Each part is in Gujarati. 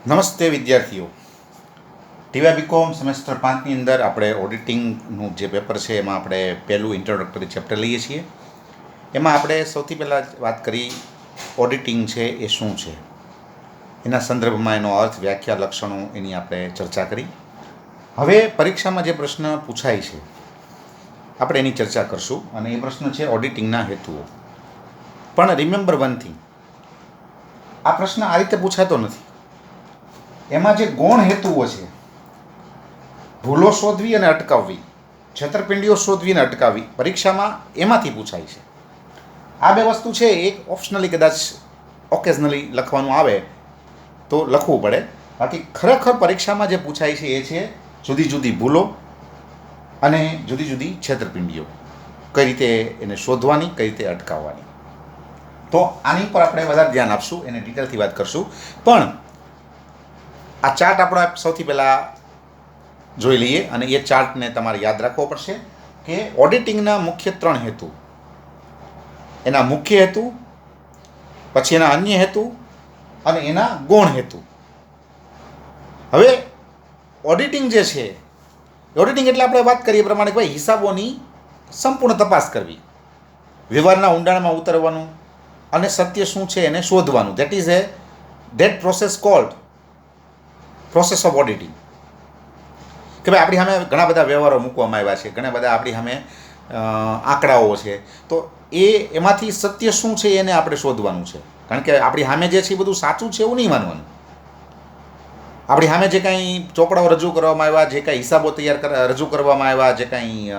નમસ્તે વિદ્યાર્થીઓ. ટીવાય બીકોમ સેમેસ્ટર 5ની અંદર આપણે ઓડિટિંગનું જે પેપર છે એમાં આપણે પહેલું ઇન્ટ્રોડક્ટરી ચેપ્ટર લઈએ છીએ. એમાં આપણે સૌથી પહેલાં વાત કરી ઓડિટિંગ છે એ શું છે, એના સંદર્ભમાં એનો અર્થ, વ્યાખ્યા, લક્ષણો એની આપણે ચર્ચા કરી. હવે પરીક્ષામાં જે પ્રશ્ન પૂછાય છે આપણે એની ચર્ચા કરશું અને એ પ્રશ્ન છે ઓડિટિંગના હેતુઓ. પણ રિમેમ્બર વન થિંગ, આ પ્રશ્ન આ રીતે પૂછાતો નથી. એમાં જે ગૌણ હેતુઓ છે, ભૂલો શોધવી અને અટકાવવી, છેતરપિંડીઓ શોધવી અને અટકાવવી, પરીક્ષામાં એમાંથી પૂછાય છે. આ બે વસ્તુ છે, એક ઓપ્શનલી કદાચ ઓકેઝનલી લખવાનું આવે તો લખવું પડે. બાકી ખરેખર પરીક્ષામાં જે પૂછાય છે એ છે જુદી જુદી ભૂલો અને જુદી જુદી છેતરપિંડીઓ, કઈ રીતે એને શોધવાની, કઈ રીતે અટકાવવાની. તો આની પર આપણે વધારે ધ્યાન આપશું, એને ડિટેલથી વાત કરશું. પણ આ ચાર્ટ આપણે સૌથી પહેલાં જોઈ લઈએ અને એ ચાર્ટને તમારે યાદ રાખવો પડશે કે ઓડિટિંગના મુખ્ય 3 હેતુ, એના મુખ્ય હેતુ, પછી એના અન્ય હેતુ અને એના ગૌણ હેતુ. હવે ઓડિટિંગ જે છે, ઓડિટિંગ એટલે આપણે વાત કરીએ પ્રમાણે ભાઈ હિસાબોની સંપૂર્ણ તપાસ કરવી, વ્યવહારના ઊંડાણમાં ઉતરવાનું અને સત્ય શું છે એને શોધવાનું. That process called process of auditing. કે ભાઈ આપણી સામે ઘણા બધા વ્યવહારો મૂકવામાં આવ્યા છે, ઘણા બધા આપણી સામે આંકડાઓ છે, તો એમાંથી સત્ય શું છે એને આપણે શોધવાનું છે. કારણ કે આપણી સામે જે છે એ બધું સાચું છે એવું નહીં માનવાનું. આપણી સામે જે કાંઈ ચોપડાઓ રજૂ કરવામાં આવ્યા, જે કાંઈ હિસાબો રજૂ કરવામાં આવ્યા, જે કાંઈ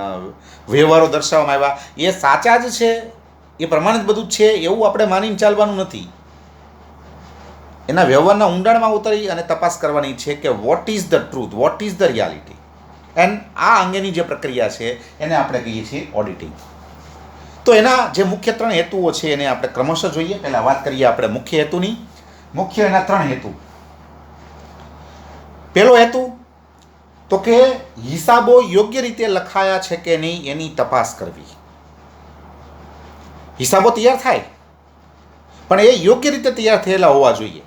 વ્યવહારો દર્શાવવામાં આવ્યા, એ સાચા જ છે, એ પ્રમાણિત બધું જ છે એવું આપણે માનીને ચાલવાનું નથી. એના વ્યવહારના ઊંડાણમાં ઉતરી અને તપાસ કરવાની છે કે vote is the truth, vote is the reality. And આ અંગેની જે પ્રક્રિયા છે એને આપણે કહીએ છીએ ઓડિટિંગ. તો એના જે મુખ્ય 3 હેતુઓ છે એને આપણે ક્રમશઃ જોઈએ. પહેલાં વાત કરીએ આપણે મુખ્ય હેતુની. મુખ્ય એના 3 હેતુ. પહેલો હેતુ તો કે હિસાબો યોગ્ય રીતે લખાયા છે કે નહીં એની તપાસ કરવી. હિસાબો તૈયાર થાય પણ એ યોગ્ય રીતે તૈયાર થયેલા હોવા જોઈએ.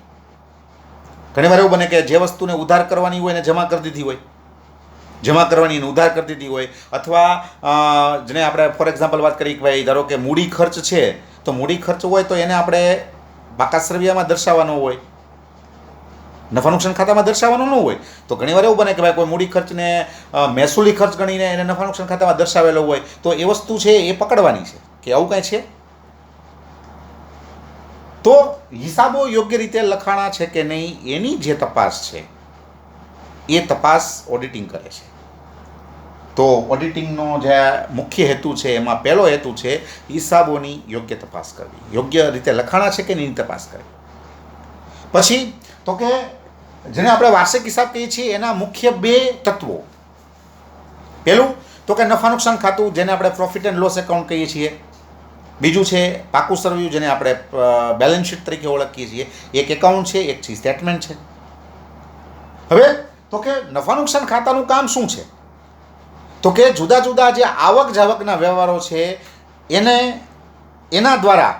ઘણીવાર એવું બને કે જે વસ્તુને ઉધાર કરવાની હોય એને જમા કરી દીધી હોય, જમા કરવાની એને ઉધાર કરી દીધી હોય, અથવા જેને આપણે ફોર એક્ઝામ્પલ વાત કરી કે ભાઈ ધારો કે મૂડી ખર્ચ છે, તો મૂડી ખર્ચ હોય તો એને આપણે બાકાત સરવૈયામાં દર્શાવવાનો હોય, નફા નુકસાન ખાતામાં દર્શાવવાનો ન હોય. તો ઘણીવાર એવું બને કે ભાઈ કોઈ મૂડી ખર્ચને મહેસૂલી ખર્ચ ગણીને એને નફા નુકસાન ખાતામાં દર્શાવેલો હોય, તો એ વસ્તુ છે એ પકડવાની છે કે આવું કાંઈ છે. તો હિસાબો યોગ્ય રીતે લખાણા છે કે નહીં એની જે તપાસ છે એ તપાસ ઓડિટિંગ કરે છે. તો ઓડિટિંગનો જે મુખ્ય હેતુ છે એમાં પહેલો હેતુ છે હિસાબોની યોગ્ય તપાસ કરવી, યોગ્ય રીતે લખાણા છે કે નહીં તપાસ કરવી. પછી તો કે જેને આપણે વાર્ષિક હિસાબ કહીએ છીએ એના મુખ્ય 2 તત્વો. પહેલું તો કે નફા નુકસાન ખાતું, જેને આપણે પ્રોફિટ એન્ડ લોસ એકાઉન્ટ કહીએ છીએ. બીજું છે પાકું સરવૈયું, જેને આપણે બેલેન્સ શીટ તરીકે ઓળખીએ છીએ. એક એકાઉન્ટ છે, એક છે સ્ટેટમેન્ટ છે. હવે તો કે નફા નુકસાન ખાતાનું કામ શું છે? તો કે જુદા જુદા જે આવક જાવકના વ્યવહારો છે એને એના દ્વારા,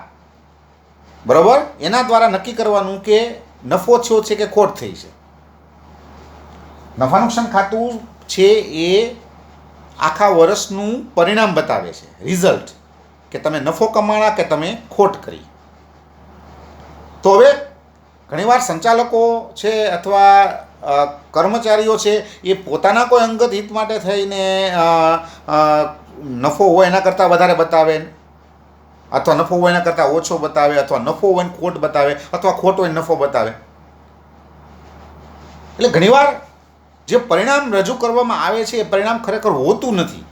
બરાબર, એના દ્વારા નક્કી કરવાનું કે નફો થયો છે કે ખોટ થઈ છે. નફા નુકસાન ખાતું છે એ આખા વર્ષનું પરિણામ બતાવે છે, રિઝલ્ટ, કે તમે નફો કમાણા કે તમે ખોટ કરી. તો હવે ઘણીવાર સંચાલકો છે અથવા કર્મચારીઓ છે એ પોતાના કોઈ અંગત હિત માટે થઈને નફો હોય એના કરતાં વધારે બતાવે, અથવા નફો હોય એના કરતાં ઓછો બતાવે, અથવા નફો હોય ખોટ બતાવે, અથવા ખોટ હોય નફો બતાવે. એટલે ઘણીવાર જે પરિણામ રજૂ કરવામાં આવે છે એ પરિણામ ખરેખર હોતું નથી.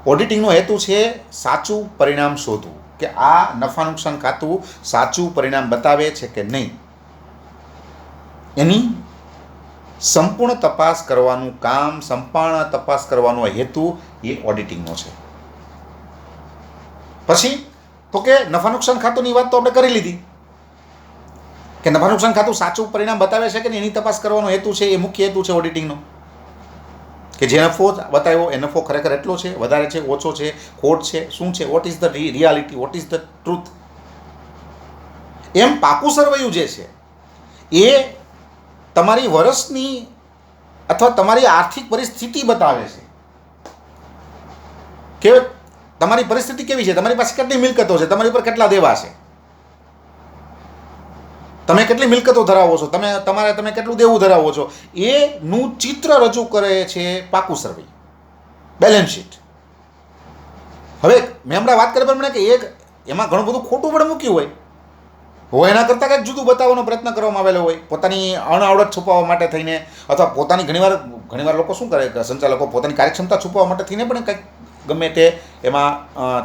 ઓડિટિંગનો હેતુ છે સાચું પરિણામ શોધવું, કે આ નફા નુકસાન ખાતું સાચું પરિણામ બતાવે છે કે નહીં. એની સંપૂર્ણ તપાસ કરવાનું કામ, સંપૂર્ણ તપાસ કરવાનો હેતુ એ ઓડિટિંગનો છે. પછી તો કે નફા નુકસાન ખાતુંની વાત તો આપણે કરી લીધી કે નફા નુકસાન ખાતું સાચું પરિણામ બતાવે છે કે નહીં એની તપાસ કરવાનો હેતુ છે, એ મુખ્ય હેતુ છે ઓડિટિંગનો. કે જે નફો બતાવ્યો એ નફો ખરેખર એટલો છે, વધારે છે, ઓછો છે, ખોટ છે, શું છે, what is the reality, what is the truth. એમ પાકું સરવૈયું જે છે એ તમારી વર્ષની અથવા તમારી આર્થિક પરિસ્થિતિ બતાવે છે કે તમારી પરિસ્થિતિ કેવી છે, તમારી પાસે કેટલી મિલકતો છે, તમારી ઉપર કેટલા દેવા છે, તમે કેટલી મિલકતો ધરાવો છો, તમે કેટલું દેવું ધરાવો છો, એનું ચિત્ર રજૂ કરે છે પાકું સર્વે, બેલેન્સ શીટ. હવે મેં હમણાં વાત કરી પ્રમાણે કે એમાં ઘણું બધું ખોટું પણ મૂક્યું હોય એના કરતાં કંઈક જુદું બતાવવાનો પ્રયત્ન કરવામાં આવેલો હોય પોતાની અણઆવડત છુપાવવા માટે થઈને, અથવા પોતાની ઘણીવાર લોકો શું કરે, સંચાલકો પોતાની કાર્યક્ષમતા છુપાવવા માટે થઈને પણ કંઈક ગમે તે એમાં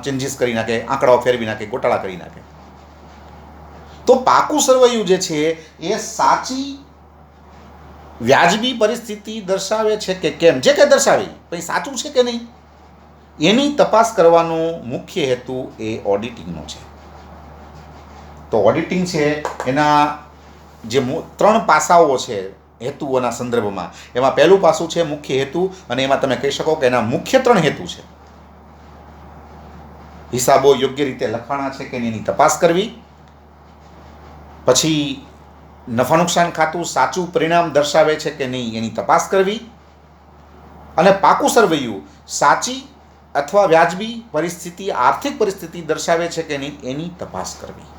ચેન્જીસ કરી નાખે, આંકડાઓ ફેરવી નાખે, ગોટાળા કરી નાખે. તો પાકું સરવૈયું જે છે એ સાચી વ્યાજબી પરિસ્થિતિ દર્શાવે છે કે કેમ, જે કંઈ દર્શાવે પછી સાચું છે કે નહીં, એની તપાસ કરવાનો મુખ્ય હેતુ એ ઓડિટિંગનો છે. તો ઓડિટિંગ છે એના જે 3 પાસાઓ છે હેતુઓના સંદર્ભમાં, એમાં પહેલું પાસું છે મુખ્ય હેતુ, અને એમાં તમે કહી શકો કે એના મુખ્ય 3 હેતુ છે. હિસાબો યોગ્ય રીતે લખાણા છે કે એની તપાસ કરવી, પછી નફા નુકસાન ખાતું સાચું પરિણામ દર્શાવે છે કે નહીં એની તપાસ કરવી, અને પાકું સરવૈયું સાચી અથવા વ્યાજબી પરિસ્થિતિ, આર્થિક પરિસ્થિતિ દર્શાવે છે કે નહીં એની તપાસ કરવી.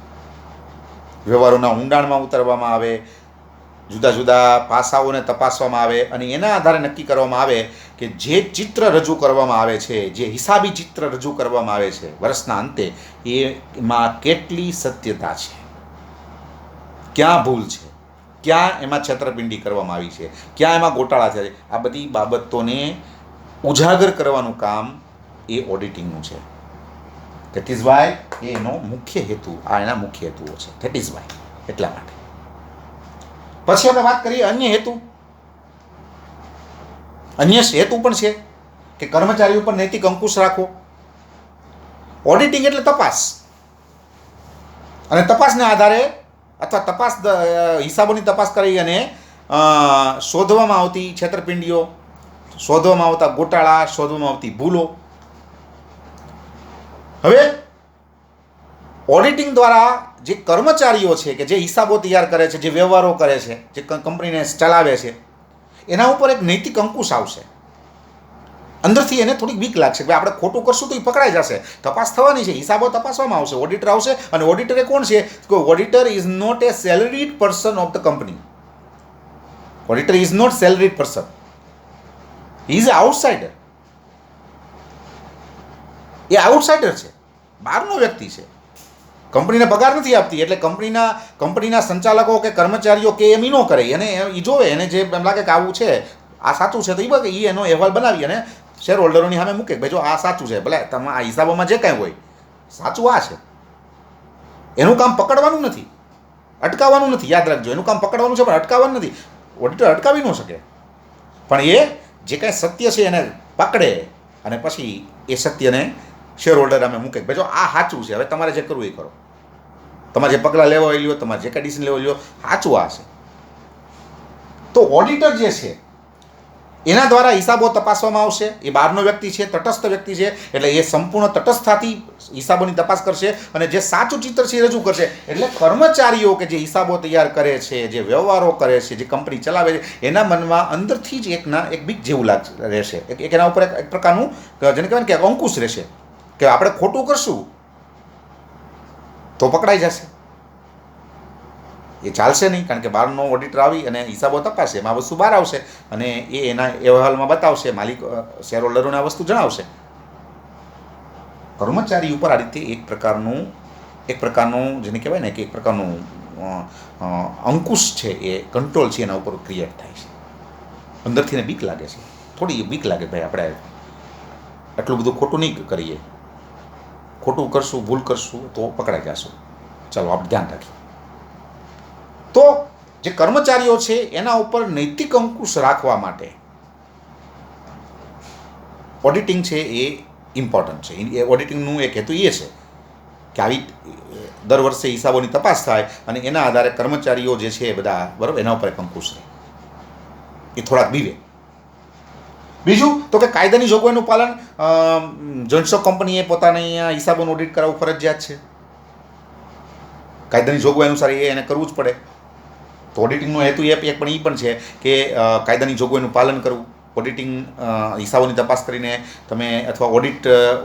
વ્યવહારોના ઊંડાણમાં ઉતરવામાં આવે, જુદા જુદા પાસાઓને તપાસવામાં આવે, અને એના આધારે નક્કી કરવામાં આવે કે જે ચિત્ર રજૂ કરવામાં આવે છે, જે હિસાબી ચિત્ર રજૂ કરવામાં આવે છે વર્ષના અંતે, એમાં કેટલી સત્યતા છે, ક્યાં ભૂલ છે, ક્યાં એમાં છેતરપિંડી કરવામાં આવી છે, ક્યાં એમાં ગોટાળા છે. આ બધી બાબતોને ઉજાગર કરવાનું કામ એ ઓડિટિંગનું છે. ધેટ ઇઝ વાય એનો મુખ્ય હેતુ, આ એના મુખ્ય હેતુઓ છે. ધેટ ઇઝ વાય, એટલા માટે. પછી આપણે વાત કરીએ અન્ય હેતુ. અન્ય હેતુ પણ છે કે કર્મચારી ઉપર નૈતિક અંકુશ રાખવો. ઓડિટિંગ એટલે તપાસ, અને તપાસના આધારે અથવા હિસાબોની તપાસ કરી અને શોધવામાં આવતી છેતરપિંડીઓ, શોધવામાં આવતા ગોટાળા, શોધવામાં આવતી ભૂલો. હવે ઓડિટિંગ દ્વારા જે કર્મચારીઓ છે કે જે હિસાબો તૈયાર કરે છે, જે વ્યવહારો કરે છે, જે કંપનીને ચલાવે છે, એના ઉપર એક નૈતિક અંકુશ આવશે. અંદરથી એને થોડીક બીક લાગશે કે આપણે ખોટું કરશું તો એ પકડાઈ જશે, તપાસ થવાની છે, હિસાબો તપાસવામાં આવશે, ઓડિટર આવશે. અને ઓડિટર એ કોણ છે? Auditor is not a salaried person of the company. Auditor is not salaried person, he is outsider. એ આઉટસાઇડર છે, બહારનો વ્યક્તિ છે, કંપનીને પગાર નથી આપતી, એટલે કંપનીના સંચાલકો કે કર્મચારીઓ કે એમ ન કરે, એને એ જોવે, એને જે એમ લાગે કે આવું છે, આ સાચું છે, તો એ એનો અહેવાલ બનાવી અને શેર હોલ્ડરોની સામે મૂકે, ભાઈ જો આ સાચું છે, ભલે તમે આ હિસાબોમાં જે કાંઈ હોય સાચું આ છે. એનું કામ પકડવાનું નથી, અટકાવવાનું નથી, યાદ રાખજો, એનું કામ પકડવાનું છે પણ અટકાવવાનું નથી. ઓડિટર અટકાવી ન શકે, પણ એ જે કાંઈ સત્ય છે એને પકડે અને પછી એ સત્યને શેર હોલ્ડર અમે મૂકે, ભાઈ જો આ સાચું છે, હવે તમારે જે કરવું એ કરો, તમારે જે પગલાં લેવા હોય લ્યો, તમારે જે કાંઈ ડિસિઝન લેવા લ્યો, સાચું આ છે. તો ઓડિટર જે છે એના દ્વારા હિસાબો તપાસવામાં આવશે. એ બહારનો વ્યક્તિ છે, તટસ્થ વ્યક્તિ છે, એટલે એ સંપૂર્ણ તટસ્થતાથી હિસાબોની તપાસ કરશે અને જે સાચું ચિત્ર છે એ રજૂ કરશે. એટલે કર્મચારીઓ કે જે હિસાબો તૈયાર કરે છે, જે વ્યવહારો કરે છે, જે કંપની ચલાવે છે, એના મનમાં અંદરથી જ એક બીક જેવું રહેશે, એક એના ઉપર એક પ્રકારનું જેને કહેવાય ને કે અંકુશ રહેશે કે આપણે ખોટું કરશું તો પકડાઈ જશે, એ ચાલશે નહીં. કારણ કે બહારનો ઓડિટર આવી અને હિસાબો તપાસે, એમાં વસ્તુ બહાર આવશે અને એ એના અહેવાલમાં બતાવશે, માલિક શેર હોલ્ડરોને આ વસ્તુ જણાવશે. કર્મચારી ઉપર આ રીતે એક પ્રકારનું જેને કહેવાય ને કે એક પ્રકારનું અંકુશ છે, એ કંટ્રોલ છે એના ઉપર ક્રિએટ થાય છે. અંદરથી એને બીક લાગે છે, થોડી બીક લાગે, ભાઈ આપણે આટલું બધું ખોટું નહીં કરીએ, ખોટું કરશું, ભૂલ કરશું તો પકડાઈ જશું, ચાલો આપણે ધ્યાન રાખીએ. તો જે કર્મચારીઓ છે એના ઉપર નૈતિક અંકુશ રાખવા માટે ઓડિટિંગ છે એ ઇમ્પોર્ટન્ટ છે. એ ઓડિટિંગનું એક હેતુ એ છે કે આવી દર વર્ષે હિસાબોની તપાસ થાય અને એના આધારે કર્મચારીઓ જે છે એ બધા બરાબર એના ઉપર એક અંકુશ રહે, એ થોડાક બીવે. બીજું તો કે કાયદાની જોગવાઈનું પાલન. જોઈન્ટ સ્ટોક કંપનીએ પોતાની હિસાબોનું ઓડિટ કરાવવું ફરજિયાત છે, કાયદાની જોગવાઈ અનુસાર એ એને કરવું જ પડે. તો ઓડિટિંગનો હેતુ એક પણ છે કે કાયદાની જોગવાઈનું પાલન કરવું. ઓડિટિંગ હિસાબોની તપાસ કરીને તમે અથવા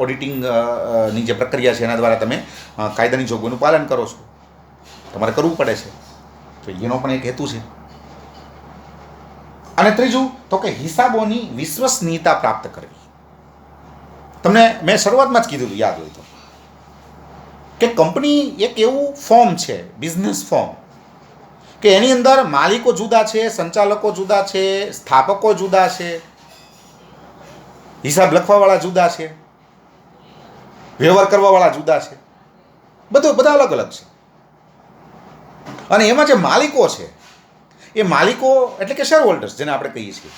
ઓડિટિંગની જે પ્રક્રિયા છે એના દ્વારા તમે કાયદાની જોગવાઈનું પાલન કરો છો, તમારે કરવું પડે છે. તો એનો પણ એક હેતુ છે. અને ત્રીજું તો કે હિસાબોની વિશ્વસનીયતા પ્રાપ્ત કરવી. તમને મેં શરૂઆતમાં જ કીધું હતું, યાદ હોય તો, કે કંપની એક એવું ફોર્મ છે, બિઝનેસ ફોર્મ, કે એની અંદર માલિકો જુદા છે, સંચાલકો જુદા છે, સ્થાપકો જુદા છે, હિસાબ લખવાવાળા જુદા છે, વ્યવહાર કરવાવાળા જુદા છે, બધા અલગ અલગ છે. અને એમાં જે માલિકો છે એ માલિકો એટલે કે શેર હોલ્ડર્સ જેને આપણે કહીએ છીએ,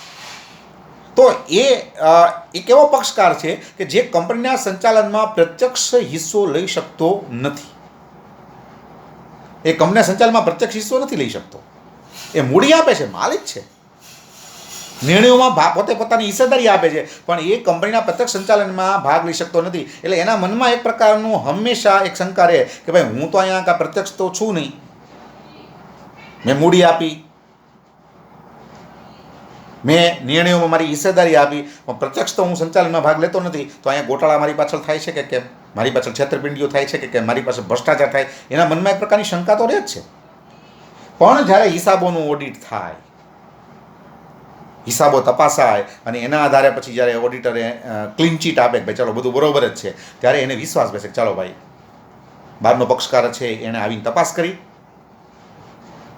તો એ એક એવો પક્ષકાર છે કે જે કંપનીના સંચાલનમાં પ્રત્યક્ષ હિસ્સો લઈ શકતો નથી. એ કંપનીના સંચાલનમાં પ્રત્યક્ષ હિસ્સો નથી લઈ શકતો. એ મૂડી આપે છે, માલિક છે, નિર્ણયોમાં પોતે પોતાની હિસ્સેદારી આપે છે, પણ એ કંપનીના પ્રત્યક્ષ સંચાલનમાં ભાગ લઈ શકતો નથી. એટલે એના મનમાં એક પ્રકારનું હંમેશા એક શંકા રહે કે ભાઈ હું તો અહીંયા કાંઈ પ્રત્યક્ષ તો છું નહીં, મેં મૂડી આપી, મેં નિર્ણયોમાં મારી હિસ્સેદારી આપી, પણ પ્રત્યક્ષ તો હું સંચાલનમાં ભાગ લેતો નથી. તો અહીંયા ગોટાળા મારી પાછળ થાય છે કે કેમ, મારી પાછળ છેતરપિંડીઓ થાય છે કે કેમ, મારી પાસે ભ્રષ્ટાચાર થાય, એના મનમાં એક પ્રકારની શંકા તો રહે જ છે. પણ જ્યારે હિસાબોનું ઓડિટ થાય, હિસાબો તપાસાય અને એના આધારે પછી જ્યારે ઓડિટરે ક્લીન ચીટ આપે કે ભાઈ ચાલો બધું બરોબર જ છે, ત્યારે એને વિશ્વાસ બેસે કે ચાલો ભાઈ બહારનો પક્ષકાર છે એણે આવીને તપાસ કરી,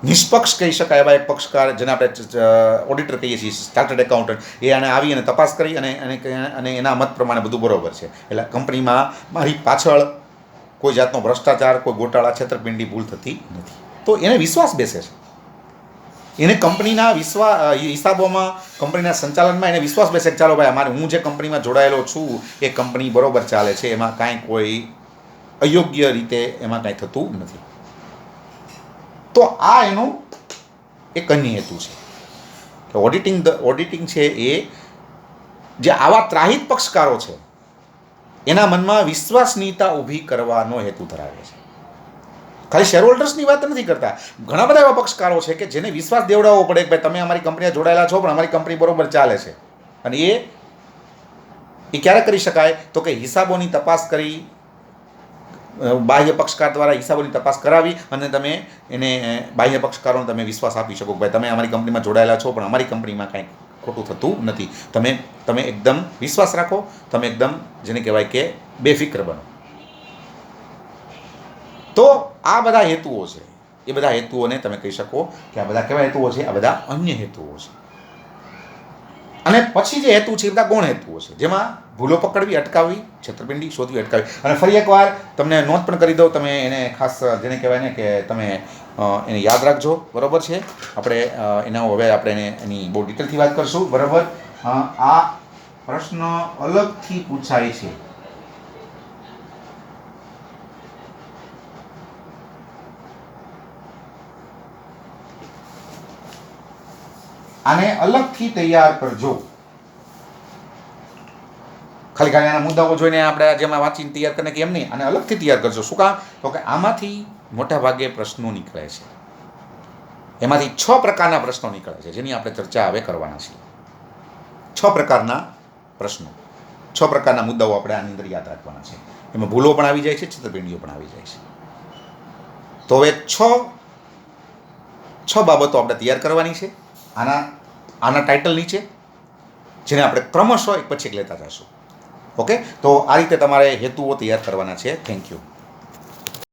નિષ્પક્ષ કહી શકાય એવા એક પક્ષકાર જેને આપણે ઓડિટર કહીએ છીએ, ચાર્ટર્ડ એકાઉન્ટન્ટ, એ આને આવી અને તપાસ કરી અને એના મત પ્રમાણે બધું બરોબર છે. એટલે કંપનીમાં મારી પાછળ કોઈ જાતનો ભ્રષ્ટાચાર, કોઈ ગોટાળા, છેતરપિંડી, ભૂલ થતી નથી. તો એને વિશ્વાસ બેસે છે, એને કંપનીના હિસાબોમાં, કંપનીના સંચાલનમાં એને વિશ્વાસ બેસે કે ચાલો ભાઈ અમારે હું જે કંપનીમાં જોડાયેલો છું એ કંપની બરોબર ચાલે છે, એમાં કાંઈ કોઈ અયોગ્ય રીતે એમાં કાંઈ થતું નથી. તો આ એનું એક અન્ય હેતુ છે કે ઓડિટિંગ છે એ જે આવા ત્રાહિત પક્ષકારો છે એના મનમાં વિશ્વસનીયતા ઊભી કરવાનો હેતુ ધરાવે છે. ખાલી શેર હોલ્ડર્સની વાત નથી કરતા, ઘણા બધા એવા પક્ષકારો છે કે જેને વિશ્વાસ દેવડાવવો પડે કે ભાઈ તમે અમારી કંપનીમાં જોડાયેલા છો પણ અમારી કંપની બરોબર ચાલે છે. અને એ ક્યારે કરી શકાય તો કે હિસાબોની તપાસ કરી, બાહ્ય પક્ષકાર દ્વારા હિસાબોની તપાસ કરાવી અને તમે એને બાહ્ય પક્ષકારોને તમે વિશ્વાસ આપી શકો કે ભાઈ તમે અમારી કંપનીમાં જોડાયેલા છો પણ અમારી કંપનીમાં કાંઈ ખોટું થતું નથી. તમે એકદમ વિશ્વાસ રાખો, તમે એકદમ જેને કહેવાય કે બેફિક્ર બનો. તો આ બધા હેતુઓ છે, એ બધા હેતુઓને તમે કહી શકો કે આ બધા કેવા હેતુઓ છે, આ બધા અન્ય હેતુઓ છે. અને પછી જે હેતુ છે એ બધા ગૌણ હેતુઓ છે, જેમાં ભૂલો પકડવી, અટકાવવી, છેતરપિંડી શોધવી, અટકાવવી. અને ફરી એકવાર તમને નોંધ પણ કરી દઉં, તમે એને ખાસ જેને કહેવાય ને કે તમે એને યાદ રાખજો, બરાબર છે. આપણે હવે આપણે એની બહુ ડિટેલથી વાત કરશું, બરાબર. આ પ્રશ્ન અલગથી પૂછાય છે, આને અલગથી તૈયાર કરજો. ખાલી આના મુદ્દાઓ જોઈને આપણે જેમાં વાંચીને તૈયાર કરીને કે એમ નહીં, આને અલગથી તૈયાર કરજો. શું કામ? તો કે આમાંથી મોટા ભાગે પ્રશ્નો નીકળે છે. એમાંથી 6 પ્રકારના પ્રશ્નો નીકળે છે જેની આપણે ચર્ચા હવે કરવાના છીએ. 6 પ્રકારના પ્રશ્નો, 6 પ્રકારના મુદ્દાઓ આપણે આની અંદર યાદ રાખવાના છે. એમાં ભૂલો પણ આવી જાય છે, છેતરપિંડીઓ પણ આવી જાય છે. તો હવે 6 બાબતો આપણે તૈયાર કરવાની છે આના ટાઇટલ નીચે, જેને આપણે ક્રમશઃ એક પછી એક લેતા જઈશું. ઓકે, તો આ રીતે તમારે હેતુઓ તૈયાર કરવાના છે. Thank you.